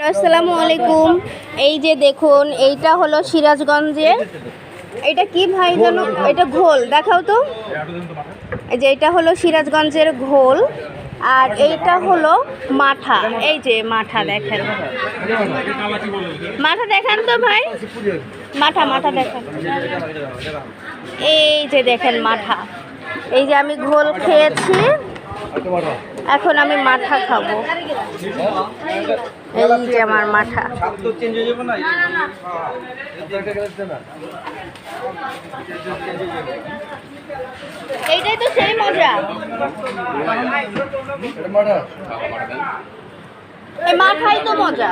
আসসালামু আলাইকুম। এই যে দেখুন, এইটা হলো সিরাজগঞ্জের, এটা কি ভাই জানো, এটা ঘোল দেখাও তো। এই যে এটা হলো সিরাজগঞ্জের ঘোল, আর এইটা হলো মাঠা। এই যে মাঠা দেখেন, মাঠা দেখান তো ভাই, মাঠা মাঠা দেখান। এই যে দেখেন মাঠা, এই যে আমি ঘোল খেয়েছি, এখন আমি মাঠা খাবো। এই যে আমার মাঠা। এইটাই তো সেই মজা, এই মাঠাই তো মজা।